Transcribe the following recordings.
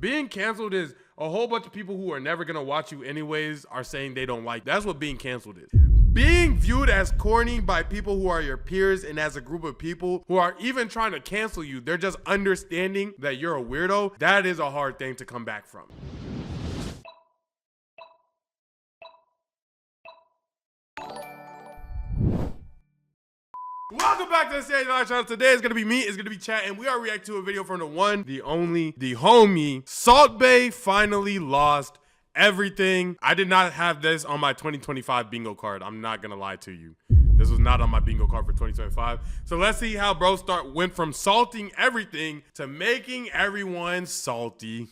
Being canceled is a whole bunch of people who are never gonna watch you anyways are saying they don't like. That's what being canceled is. Being viewed as corny by people who are your peers and as a group of people who are even trying to cancel you, they're just understanding that you're a weirdo. That is a hard thing to come back from. Welcome back to the Stanley channel. Today is gonna be me, it's gonna be chat, and we are reacting to a video from the one, the only, the homie. Salt Bae finally lost everything. I did not have this on my 2025 bingo card. I'm not gonna lie to you. This was not on my bingo card for 2025. So let's see how bro went from salting everything to making everyone salty.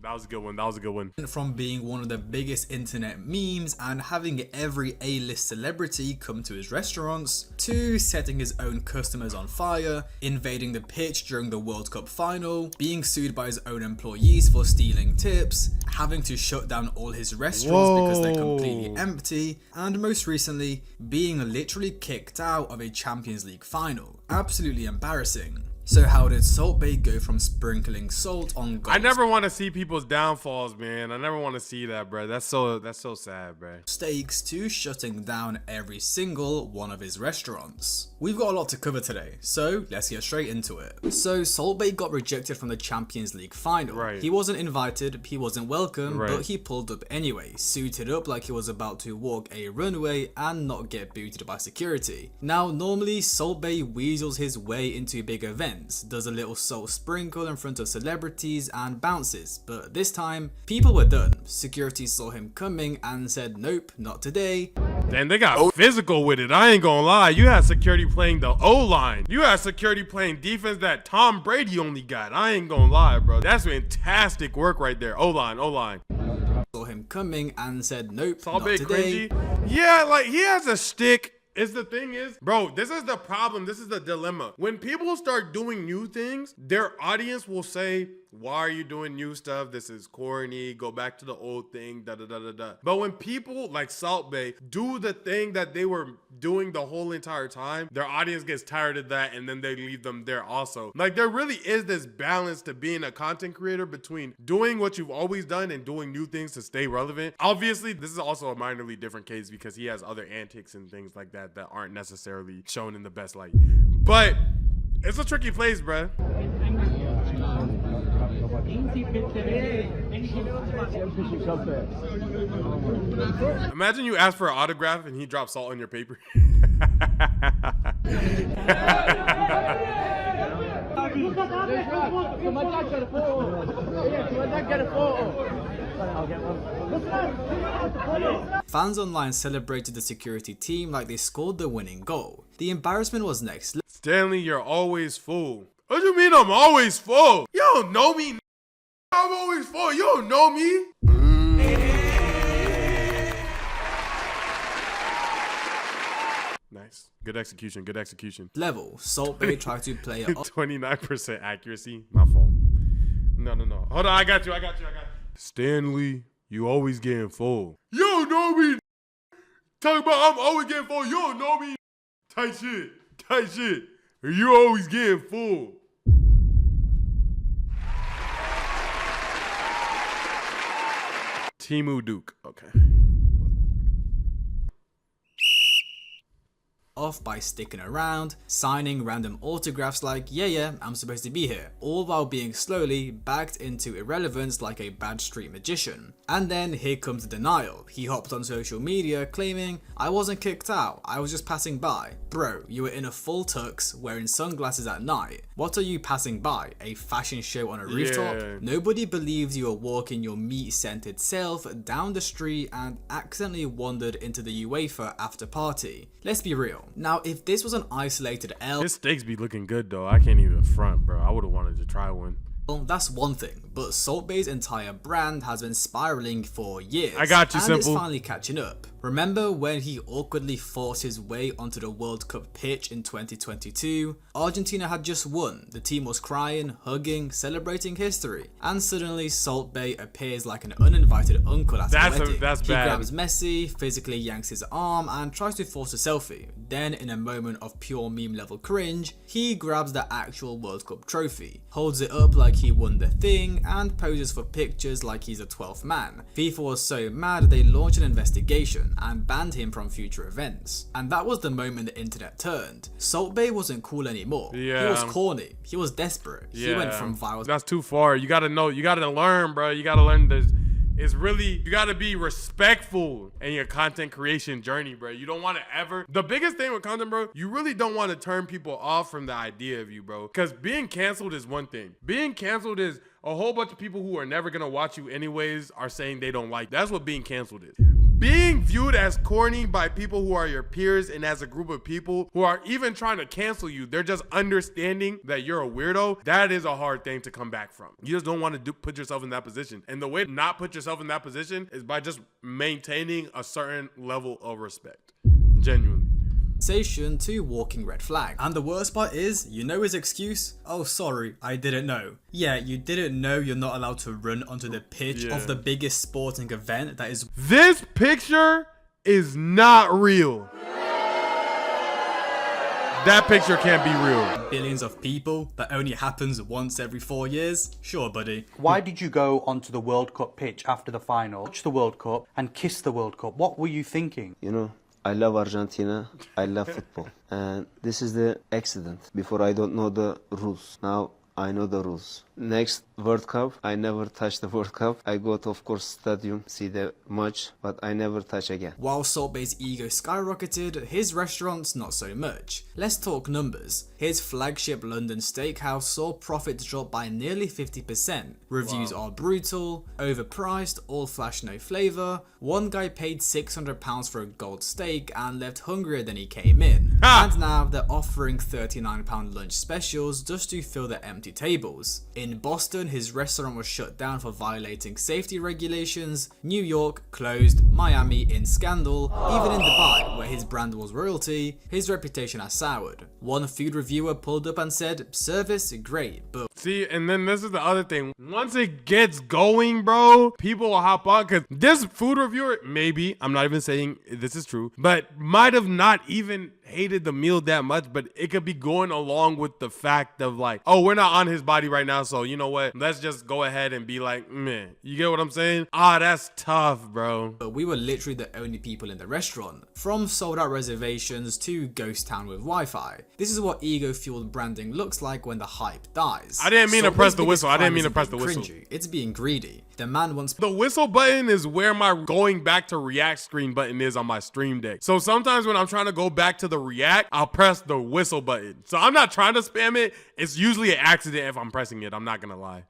That was a good one. That was a good one. From being one of the biggest internet memes and having every A-list celebrity come to his restaurants, to setting his own customers on fire, invading the pitch during the World Cup final, being sued by his own employees for stealing tips, having to shut down all his restaurants because they're completely empty, and most recently, being literally kicked out of a Champions League final. Absolutely embarrassing. So how did Salt Bae go from sprinkling salt on gold I never want to see people's downfalls, man. I never want to see that, bro. That's so sad, bro. steaks to shutting down every single one of his restaurants? We've got a lot to cover today, so let's get straight into it. So Salt Bae got rejected from the Champions League final. Right. He wasn't invited, he wasn't welcome, Right. but he pulled up anyway, suited up like he was about to walk a runway and not get booted by security. Now normally Salt Bae weasels his way into big events, does a little salt sprinkle in front of celebrities and bounces, but this time people were done. Security saw him coming and said nope, not today. Then they got physical with it. I ain't gonna lie. You had security playing the O-line. You had security playing defense that Tom Brady only got. I ain't gonna lie, bro. That's fantastic work right there. O-line, O-line. Saw him coming and said nope, All not big today. cringy. Yeah, like he has a stick. Is the thing is, bro, this is the problem. This is the dilemma. When people start doing new things, their audience will say, why are you doing new stuff? This is corny. Go back to the old thing, da da da da da. But when people like Salt Bae do the thing that they were doing the whole entire time, their audience gets tired of that and then they leave them there also. Like there really is this balance to being a content creator between doing what you've always done and doing new things to stay relevant. Obviously, this is also a minorly different case because he has other antics and things like that that aren't necessarily shown in the best light. But it's a tricky place, bruh. Imagine you ask for an autograph and he drops salt on your paper. Fans online celebrated the security team like they scored the winning goal. The embarrassment was next. Stanley, you're always full. What do you mean I'm always full? You don't know me. I'm always full. You don't know me. Nice. Good execution. Good execution. Level. Salt Bae tried to play it 29% accuracy. My fault. No. Hold on. I got you. Stanley, you always getting full. You don't know me. Talk about I'm always getting full. You don't know me. Tight shit. You always getting full. Timu Duke. Okay. off by sticking around, signing random autographs like yeah, I'm supposed to be here, all while being slowly backed into irrelevance like a bad street magician. And then here comes the denial. He hopped on social media claiming, I wasn't kicked out, I was just passing by. Bro, you were in a full tux, wearing sunglasses at night. What are you passing by? A fashion show on a rooftop? Yeah. Nobody believes you were walking your meat-scented self down the street and accidentally wandered into the UEFA after party. Let's be real. Now, if this was an isolated L, His steaks be looking good though. I can't even front, bro. I would have wanted to try one. that's one thing, but Salt Bae's entire brand has been spiraling for years. I got you, and Simple. it's finally catching up. Remember when he awkwardly forced his way onto the World Cup pitch in 2022? Argentina had just won, the team was crying, hugging, celebrating history, and suddenly Salt Bae appears like an uninvited uncle at a wedding. That's he bad. grabs Messi, physically yanks his arm, and tries to force a selfie. Then, in a moment of pure meme level cringe, he grabs the actual World Cup trophy, holds it up like he won the thing, and poses for pictures like he's a 12th man. FIFA was so mad they launched an investigation and banned him from future events. And that was the moment the internet turned. Salt Bae wasn't cool anymore. Yeah. He was corny. He was desperate. He went from viral. That's too far. You gotta know. You gotta learn, bro. You gotta learn this. It's really, you gotta be respectful in your content creation journey, bro. You don't want to ever, the biggest thing with content, bro, you really don't want to turn people off from the idea of you, bro. Because being canceled is one thing. Being canceled is a whole bunch of people who are never gonna watch you anyways are saying they don't like. That's what being canceled is. Being viewed as corny by people who are your peers and as a group of people who are even trying to cancel you, they're just understanding that you're a weirdo. That is a hard thing to come back from. You just don't want to put yourself in that position. And the way to not put yourself in that position is by just maintaining a certain level of respect. Genuinely. To walking red flag. And the worst part is, you know his excuse? Oh, sorry, I didn't know. Yeah, you didn't know you're not allowed to run onto the pitch of the biggest sporting event that is. This picture is not real. That picture can't be real. Billions of people that only happens once every 4 years? Sure, buddy. Why did you go onto the World Cup pitch after the final, watch the World Cup, and kiss the World Cup? What were you thinking? You know, I love Argentina, I love football. And this is the accident. Before I don't know the rules. Now I know the rules. Next World Cup, I never touch the World Cup. I go to, of course, stadium, see the match, but I never touch again. While Salt Bae's ego skyrocketed, his restaurants not so much. Let's talk numbers. His flagship London steakhouse saw profits drop by nearly 50%. Reviews are brutal, overpriced, all flash no flavor. One guy paid £600 for a gold steak and left hungrier than he came in. And now they're offering £39 lunch specials just to fill the empty tables. In Boston, his restaurant was shut down for violating safety regulations. New York closed. Miami in scandal. Even in Dubai, where his brand was royalty, his reputation has soured. One food reviewer pulled up and said, service great, but see, and then this is the other thing. Once it gets going, bro, people will hop on, because this food reviewer, maybe, I'm not even saying this is true, but might have not even hated the meal that much, but it could be going along with the fact of like, oh, we're not on his body right now, so you know what, let's just go ahead and be like, meh. You get what I'm saying? That's tough, bro. But we were literally the only people in the restaurant. From sold out reservations to ghost town with Wi-Fi. This is what ego-fueled branding looks like when the hype dies. I didn't mean to press the whistle. I didn't mean to press the whistle. Cringy. It's being greedy. The man wants. The whistle button is where my going back to react screen button is on my stream deck. So sometimes when I'm trying to go back to the react, I'll press the whistle button. So I'm not trying to spam it. It's usually an accident if I'm pressing it. I'm not gonna lie.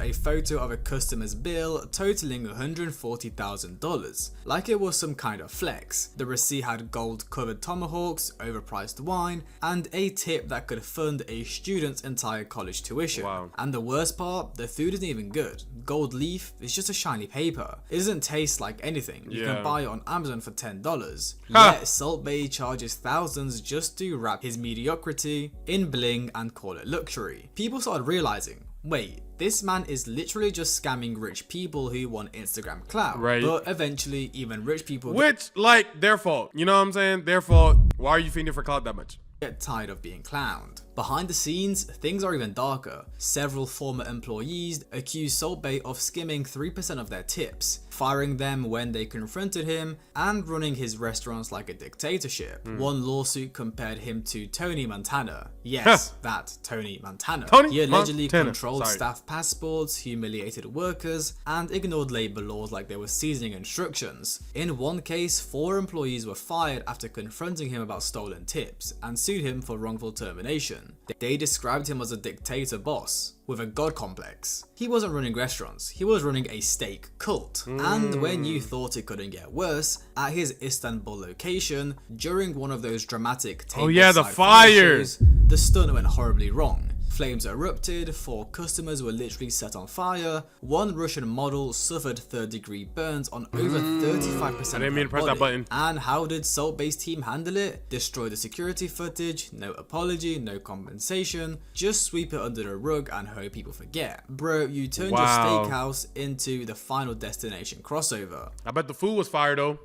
A photo of a customer's bill totaling $140,000, like it was some kind of flex. The receipt had gold covered tomahawks, overpriced wine, and a tip that could fund a student's entire college tuition. Wow. And the worst part, the food isn't even good. Gold leaf is just a shiny paper. It doesn't taste like anything. You can buy it on Amazon for $10. Yet Salt Bae charges thousands just to wrap his mediocrity in bling and call it luxury. People started realizing, wait, this man is literally just scamming rich people who want Instagram clout. Right. But eventually, even rich people which, like, their fault. You know what I'm saying? Their fault. Why are you feeding for clout that much? get tired of being clowned. Behind the scenes, things are even darker. Several former employees accused Salt Bae of skimming 3% of their tips, firing them when they confronted him, and running his restaurants like a dictatorship. One lawsuit compared him to Tony Montana. Yes, that Tony Montana. He allegedly controlled staff passports, humiliated workers, and ignored labor laws like they were seasoning instructions. In one case, 4 employees were fired after confronting him about stolen tips, and sued him for wrongful termination. They described him as a dictator boss with a god complex. He wasn't running restaurants, he was running a steak cult. And when you thought it couldn't get worse, at his Istanbul location, during one of those dramatic the fire! The stunt went horribly wrong. Flames erupted, 4 customers were literally set on fire, 1 Russian model suffered 3rd-degree burns on over 35% I didn't mean to press that button. And how did Salt Bay's team handle it? Destroy the security footage, no apology, no compensation, just sweep it under the rug and hope people forget. Bro, you turned your steakhouse into the Final Destination crossover. I bet the food was fire though.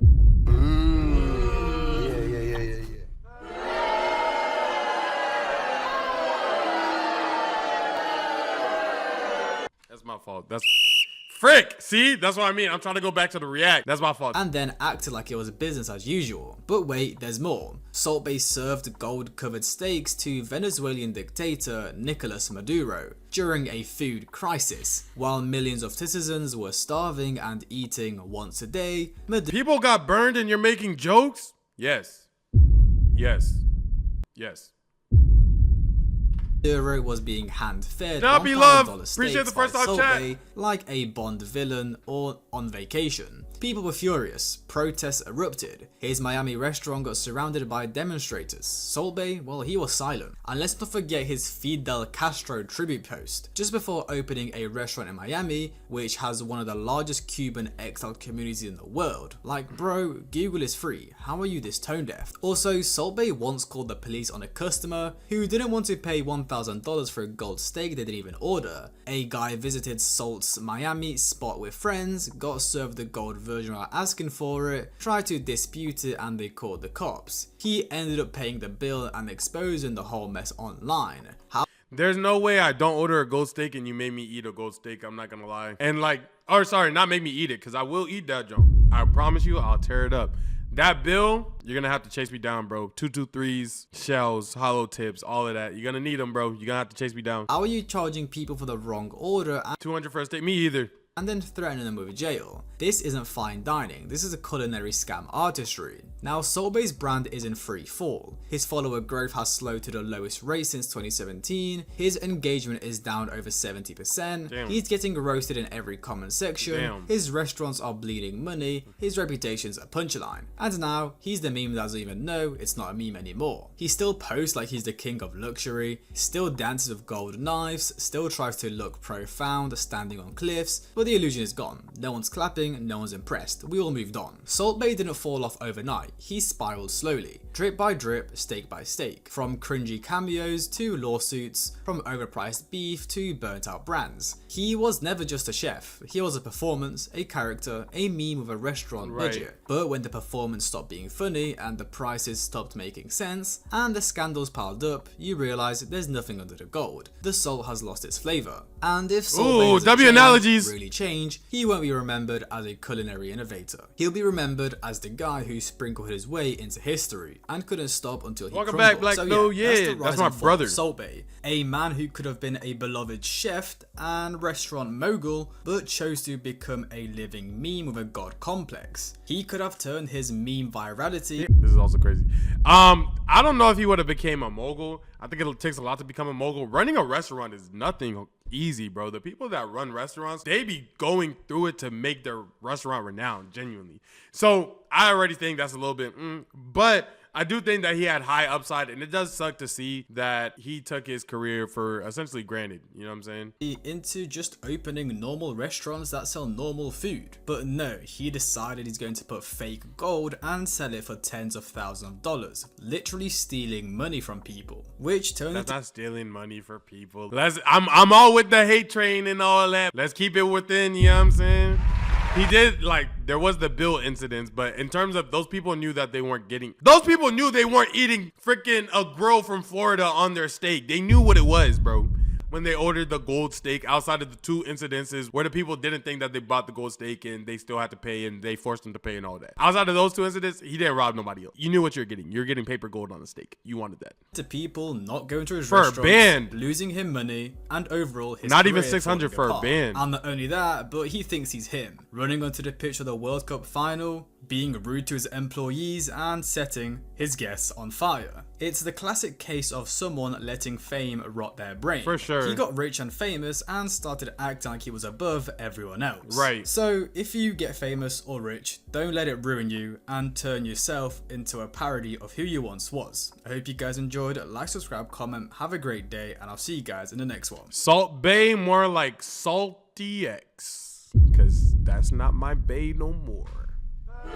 That's my fault. That's frick. See, that's what I mean. I'm trying to go back to the react. That's my fault. And then acted like it was business as usual. But wait, there's more. Salt Bay served gold-covered steaks to Venezuelan dictator Nicolas Maduro during a food crisis, while millions of citizens were starving and eating once a day. People got burned and you're making jokes? Yes. Yes. Yes. Maduro was being hand-fed Nah, be love. Appreciate the first time chat. Like a Bond villain or on vacation. People were furious, protests erupted, his Miami restaurant got surrounded by demonstrators. Salt Bay, well, he was silent. And let's not forget his Fidel Castro tribute post, just before opening a restaurant in Miami, which has one of the largest Cuban exiled communities in the world. Like, bro, Google is free, how are you this tone deaf? Also, Salt Bay once called the police on a customer who didn't want to pay $1,000 for a gold steak they didn't even order. A guy visited Salt's Miami spot with friends, got served the gold version while asking for it, tried to dispute it, and they called the cops. He ended up paying the bill and exposing the whole mess online. There's no way I don't order a gold steak and you made me eat a gold steak. I'm not gonna lie. And like, or sorry, not make me eat it, because I will eat that junk. I promise you, I'll tear it up. That bill, you're gonna have to chase me down, bro. 223s, shells, hollow tips, all of that. You're gonna need them, bro. You're gonna have to chase me down. How are you charging people for the wrong order? 200 for a steak? Me either. And then threatening them with jail. This isn't fine dining, this is a culinary scam artistry. Now, Salt Bay's brand is in free fall. His follower growth has slowed to the lowest rate since 2017. His engagement is down over 70%. Damn. He's getting roasted in every comment section. Damn. His restaurants are bleeding money. His reputation's a punchline. And now, he's the meme that doesn't even know it's not a meme anymore. He still posts like he's the king of luxury, still dances with gold knives, still tries to look profound, standing on cliffs, but the illusion is gone. No one's clapping, no one's impressed. We all moved on. Salt Bay didn't fall off overnight. He spiraled slowly, drip by drip, steak by steak, from cringy cameos to lawsuits, from overpriced beef to burnt out brands. He was never just a chef, he was a performance, a character, a meme with a restaurant budget. But when the performance stopped being funny and the prices stopped making sense and the scandals piled up, you realize there's nothing under the gold. The salt has lost its flavor. And if Salt Bay doesn't really change, he won't be remembered as a culinary innovator. He'll be remembered as the guy who sprinkled his way into history and couldn't stop until he Welcome crumbled. back, Black. So No, yeah, that's my brother. Salt Bay, a man who could have been a beloved chef and restaurant mogul, but chose to become a living meme with a god complex. He could have turned his meme virality. This is also crazy. I don't know if he would have became a mogul. I think it takes a lot to become a mogul. Running a restaurant is nothing easy, bro. The people that run restaurants, they be going through it to make their restaurant renowned, genuinely. So I already think that's a little bit, but I do think that he had high upside, and it does suck to see that he took his career for essentially granted. You know what I'm saying? Into just opening normal restaurants that sell normal food. But no, he decided he's going to put fake gold and sell it for tens of thousands of dollars, literally stealing money from people. Which turned That's not stealing money for people. I'm all with the hate train and all that. Let's keep it within, you know what I'm saying? He did, like, there was the bill incidents, but in terms of those people knew that they weren't getting, those people knew they weren't eating freaking a grill from Florida on their steak. They knew what it was, bro. When they ordered the gold steak, outside of the 2 incidences where the people didn't think that they bought the gold steak and they still had to pay and they forced them to pay and all that. Outside of those 2 incidents, he didn't rob nobody else. You knew what you're getting. You're getting paper gold on the steak. You wanted that. to people not going to his For a restaurants, band. losing him money, and overall his Not even career 600 falling for a apart. band. And not only that, but he thinks he's him. Running onto the pitch of the World Cup final, being rude to his employees and setting his guests on fire. It's the classic case of someone letting fame rot their brain. For sure. He got rich and famous and started acting like he was above everyone else. Right. So if you get famous or rich, don't let it ruin you and turn yourself into a parody of who you once was. I hope you guys enjoyed. Like, subscribe, comment, have a great day, and I'll see you guys in the next one. Salt Bay, more like Salty X, because that's not my bay no more. If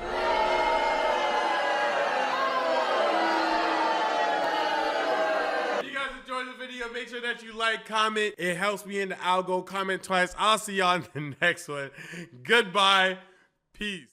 you guys enjoyed the video, make sure that you like, comment. It helps me in the algo. Comment twice. I'll see y'all in the next one. Goodbye. Peace.